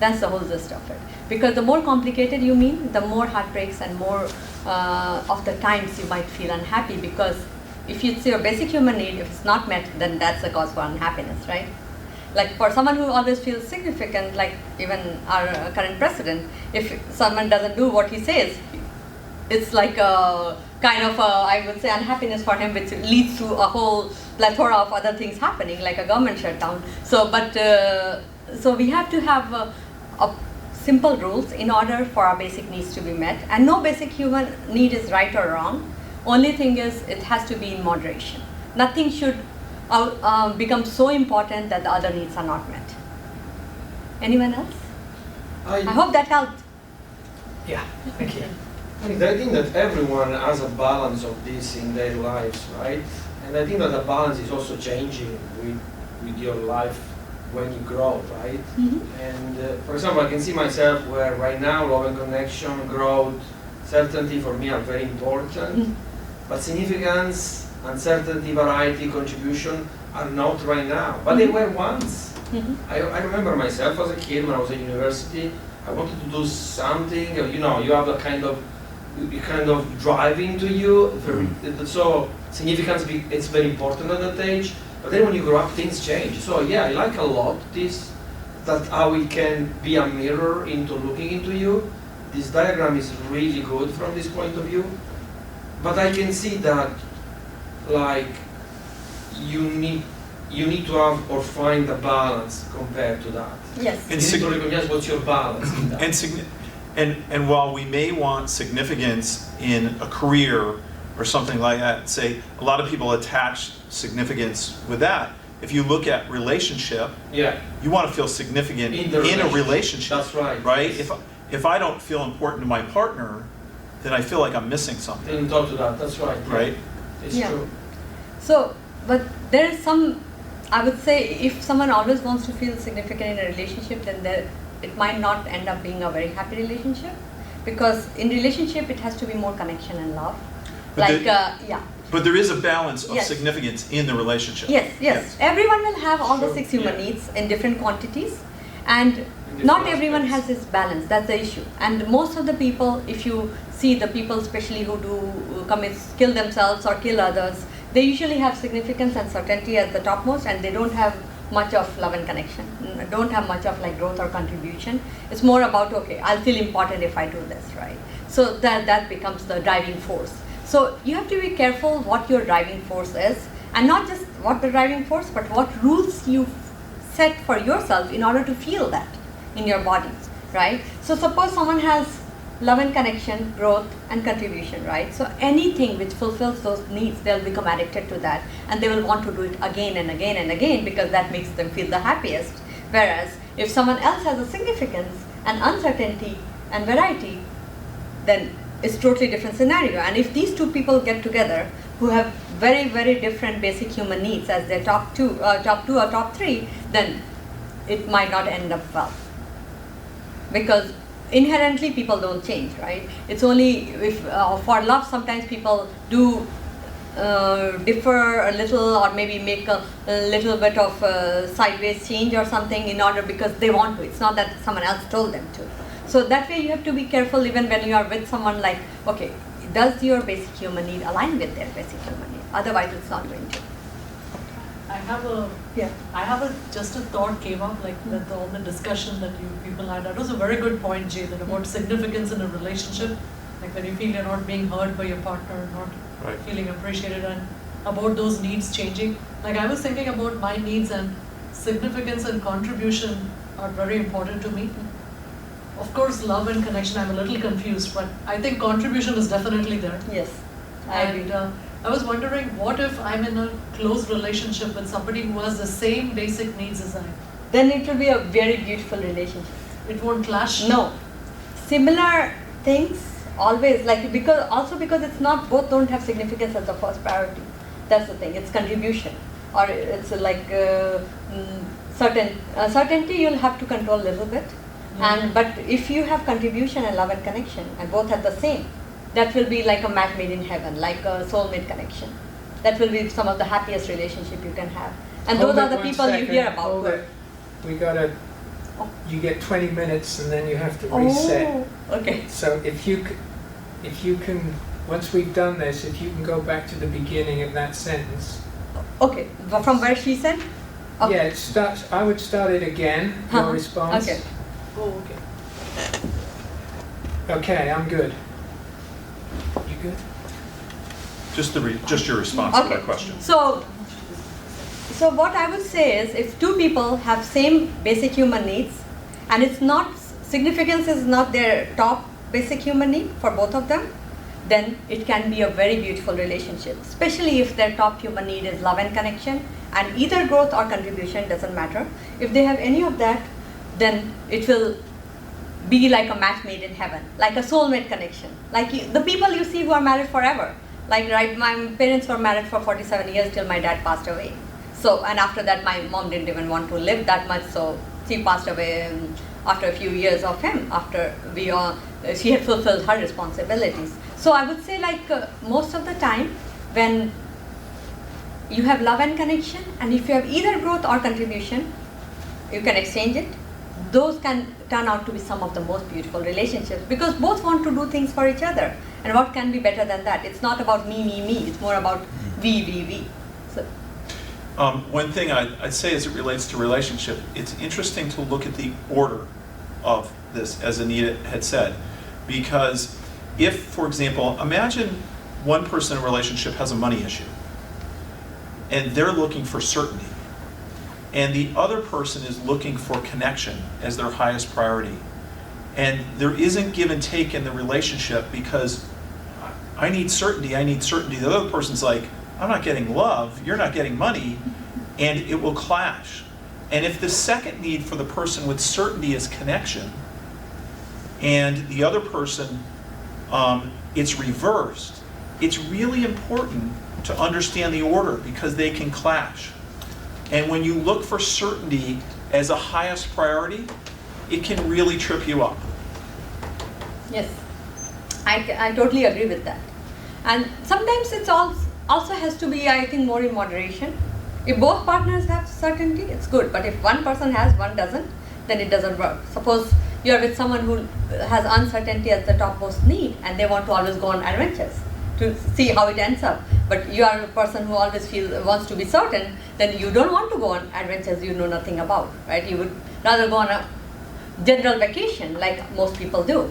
That's the whole gist of it. Because the more complicated you mean, the more heartbreaks and more of the times you might feel unhappy, because if it's your basic human need, if it's not met, then that's a cause for unhappiness, right? Like for someone who always feels significant, like even our current president, if someone doesn't do what he says, it's like a kind of I would say unhappiness for him, which leads to a whole plethora of other things happening, like a government shutdown. So, so we have to have a simple rules in order for our basic needs to be met, and no basic human need is right or wrong. Only thing is it has to be in moderation. Nothing should become so important that the other needs are not met. Anyone else? I hope that helped. Yeah, thank you. I think that everyone has a balance of this in their lives, right? And I think that the balance is also changing with your life when you grow, right? And for example, I can see myself where right now love and connection, growth, certainty for me are very important, but significance, uncertainty, variety, contribution are not right now, but they were once. I remember myself as a kid when I was at university, I wanted to do something, you know, you have a kind of driving to you, so significance, it's very important at that age, but then when you grow up things change. So yeah, I like a lot this, that how it can be a mirror into looking into you. This diagram is really good from this point of view, but I can see that like you need to have or find a balance compared to that. Yes. You need to recognize what's your balance in that. And while we may want significance in a career or something like that, say a lot of people attach significance with that. If you look at relationship, you want to feel significant in a relationship. That's right. Right? If I don't feel important to my partner, then I feel like I'm missing something. Didn't talk to that. That's right. Right? It's true. So, but there is some, I would say, if someone always wants to feel significant in a relationship, then it might not end up being a very happy relationship, because in relationship it has to be more connection and love. But But there is a balance of significance in the relationship. Yes. Everyone will have all the 6 human needs in different quantities, and not everyone has this balance. That's the issue. And most of the people, if you see the people especially who kill themselves or kill others, they usually have significance and certainty at the topmost, and they don't have much of love and connection, don't have much of like growth or contribution. It's more about, okay, I'll feel important if I do this, right? So that becomes the driving force. So you have to be careful what your driving force is, and not just what the driving force, but what rules you set for yourself in order to feel that in your body, right? So suppose someone has love and connection, growth and contribution, right? So anything which fulfills those needs, they'll become addicted to that, and they will want to do it again and again and again, because that makes them feel the happiest. Whereas if someone else has a significance and uncertainty and variety, then it's totally different scenario. And if these two people get together who have very, very different basic human needs as their top two or top 3, then it might not end up well, because inherently people don't change, right? It's only if for love sometimes people do differ a little, or maybe make a little bit of sideways change or something in order, because they want to. It's not that someone else told them to. So that way you have to be careful even when you are with someone, like, okay, does your basic human need align with their basic human need? Otherwise it's not going to. I have just a thought came up, like with all the discussion that you people had. That was a very good point, Jay, that about significance in a relationship, like when you feel you're not being heard by your partner, not feeling appreciated, and about those needs changing. Like I was thinking about my needs, and significance and contribution are very important to me. Of course, love and connection, I'm a little confused, but I think contribution is definitely there. Yes, I agree. I was wondering, what if I'm in a close relationship with somebody who has the same basic needs as I? Then it will be a very beautiful relationship. It won't clash? No. Similar things always, like, because it's not, both don't have significance as the first priority. That's the thing, it's contribution. Or it's like certainty you'll have to control a little bit. But if you have contribution and love and connection, and both have the same, that will be like a match made in heaven, like a soulmate connection. That will be some of the happiest relationship you can have. And those are the people you hear about. We got a you get 20 minutes and then you have to reset. Oh, okay. So if you can, once we've done this, if you can go back to the beginning of that sentence. Okay, from where she said? Okay. Yeah, it starts. I would start it again. Your response. Okay. Oh, okay. Okay, I'm good. You good? Just your response to that question. So what I would say is, if two people have same basic human needs, and it's not, significance is not their top basic human need for both of them, then it can be a very beautiful relationship, especially if their top human need is love and connection, and either growth or contribution, doesn't matter. If they have any of that, then it will be like a match made in heaven, like a soulmate connection. Like the people you see who are married forever. Like, right, my parents were married for 47 years till my dad passed away. So, and after that my mom didn't even want to live that much, so she passed away after a few years of him, after she had fulfilled her responsibilities. So I would say, like, most of the time when you have love and connection, and if you have either growth or contribution, you can exchange it. Those can turn out to be some of the most beautiful relationships, because both want to do things for each other. And what can be better than that? It's not about me, me, me. It's more about we. So. One thing I'd say as it relates to relationship, it's interesting to look at the order of this, as Anita had said, because if, for example, imagine one person in a relationship has a money issue, and they're looking for certainty, and the other person is looking for connection as their highest priority, and there isn't give and take in the relationship because I need certainty. The other person's like, I'm not getting love, you're not getting money, and it will clash. And if the second need for the person with certainty is connection, and the other person, it's reversed, it's really important to understand the order, because they can clash. And when you look for certainty as a highest priority, it can really trip you up. Yes, I totally agree with that. And sometimes it's also has to be, I think, more in moderation. If both partners have certainty, it's good. But if one person has, one doesn't, then it doesn't work. Suppose you're with someone who has uncertainty as the topmost need, and they want to always go on adventures to see how it ends up. But you are a person who always wants to be certain, then you don't want to go on adventures you know nothing about, right? You would rather go on a general vacation like most people do.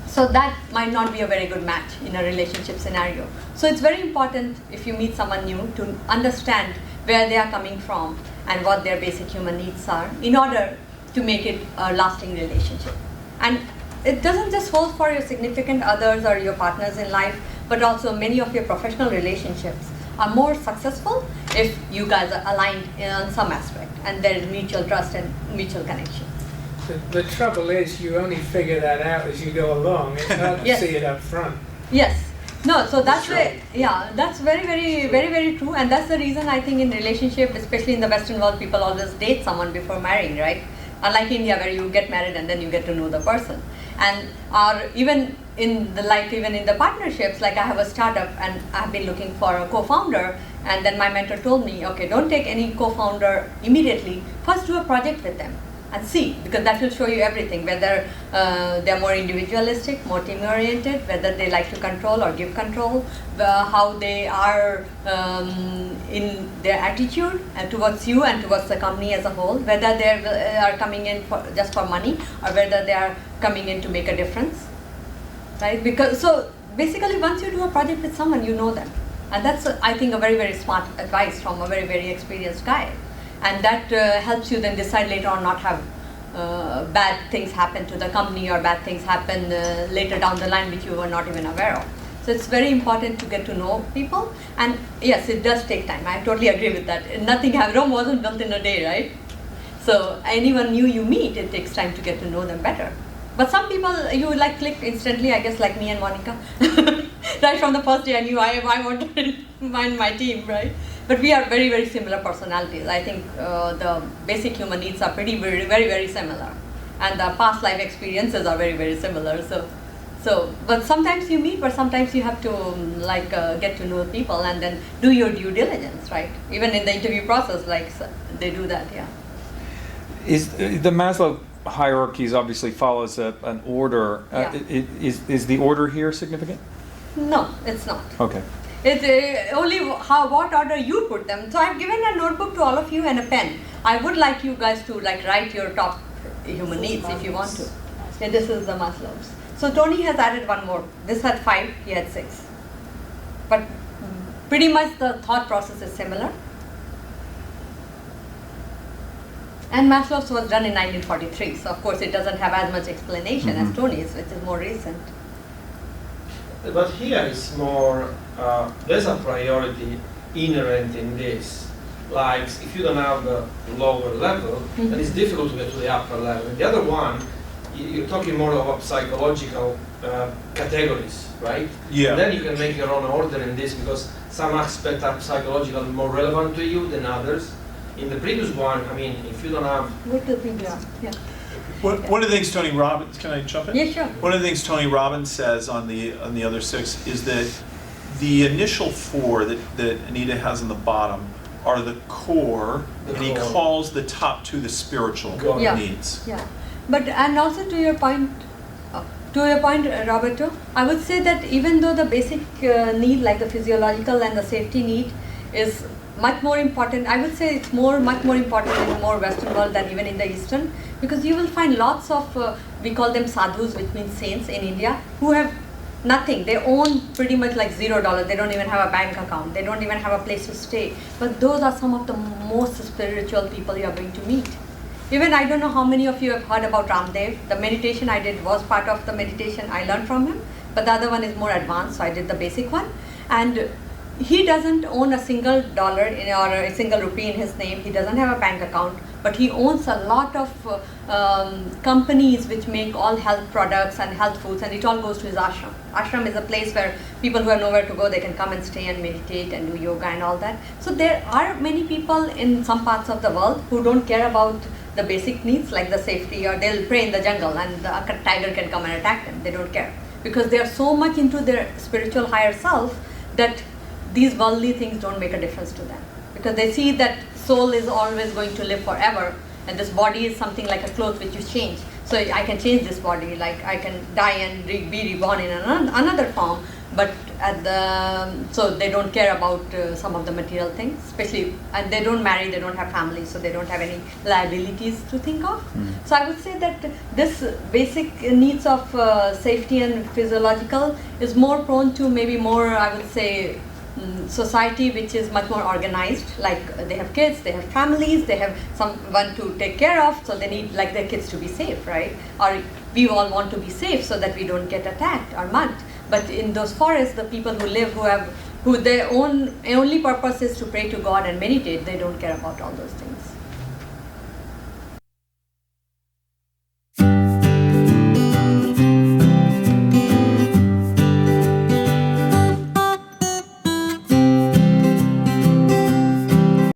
So that might not be a very good match in a relationship scenario. So it's very important, if you meet someone new, to understand where they are coming from and what their basic human needs are in order to make it a lasting relationship. And it doesn't just hold for your significant others or your partners in life, but also many of your professional relationships are more successful if you guys are aligned on some aspect and there is mutual trust and mutual connection. The trouble is, you only figure that out as you go along. It's hard to Yes. see it up front. Yes. No, so that's Sure. why, yeah, that's very true, and that's the reason I think in relationship, especially in the Western world, people always date someone before marrying, right? Unlike India, where you get married and then you get to know the person. And even in the partnerships, like I have a startup and I've been looking for a co-founder, and then my mentor told me, okay, don't take any co-founder immediately. First, do a project with them and see, because that will show you everything, whether they're more individualistic, more team-oriented, whether they like to control or give control, how they are in their attitude towards you and towards the company as a whole, whether they are coming in just for money or whether they are coming in to make a difference, right? Because so basically, once you do a project with someone, you know them, and that's I think a very smart advice from a very experienced guy. And that helps you then decide later on not have bad things happen to the company or bad things happen later down the line which you were not even aware of. So it's very important to get to know people, and yes, it does take time. I totally agree with that. Rome wasn't built in a day, right? So anyone new you meet, it takes time to get to know them better. But some people you like click instantly, I guess, like me and Monica. Right from the first day I knew I want to join my team, right? But we are very similar personalities. I think the basic human needs are very similar, and the past life experiences are very similar. So, but sometimes you meet, but sometimes you have to get to know people and then do your due diligence, right? Even in the interview process, they do that, yeah. Is the Maslow hierarchies obviously follows an order. Yeah. Is the order here significant? No, it's not. Okay. It's only what order you put them. So I've given a notebook to all of you and a pen. I would like you guys to like write your top human needs if you want to. Yeah, this is the Maslow's. So Tony has added one more. This had 5, he had 6. But pretty much the thought process is similar. And Maslow's was done in 1943, so of course it doesn't have as much explanation as Tony's, which is more recent. But here is more, there's a priority inherent in this. Like, if you don't have the lower level, then it's difficult to get to the upper level. And the other one, you're talking more about psychological categories, right? Yeah. And then you can make your own order in this because some aspects are psychological more relevant to you than others. In the previous one, I mean, if you don't have... Go to the previous. Yeah. One of the things Tony Robbins, can I jump in? Yeah, sure. One of the things Tony Robbins says on the other 6 is that the initial 4 that Anita has on the bottom are the core, and he calls the top 2 the spiritual needs. Yeah, but and also to your point, Roberto, I would say that even though the basic need like the physiological and the safety need is much more important, I would say it's much more important in the more Western world than even in the Eastern, because you will find lots of, we call them sadhus, which means saints in India, who have nothing. They own pretty much like $0. They don't even have a bank account. They don't even have a place to stay. But those are some of the most spiritual people you are going to meet. Even I don't know how many of you have heard about Ramdev. The meditation I did was part of the meditation I learned from him, but the other one is more advanced, so I did the basic one. And he doesn't own a single dollar or a single rupee in his name. He doesn't have a bank account, but he owns a lot of companies which make all health products and health foods, and it all goes to his ashram. Ashram is a place where people who have nowhere to go, they can come and stay and meditate and do yoga and all that. So there are many people in some parts of the world who don't care about the basic needs like the safety, or they'll pray in the jungle and a tiger can come and attack them. They don't care because they are so much into their spiritual higher self that these worldly things don't make a difference to them, because they see that soul is always going to live forever, and this body is something like a cloth which you change. So I can change this body, like I can die and be reborn in another form, but so they don't care about some of the material things, especially, and they don't marry, they don't have families, so they don't have any liabilities to think of. So I would say that this basic needs of safety and physiological is more prone to maybe more, I would say, society which is much more organized, like they have kids, they have families, they have someone to take care of, so they need like their kids to be safe, right? Or we all want to be safe so that we don't get attacked or mugged. But in those forests, the people who live, who their only purpose is to pray to God and meditate, they don't care about all those things.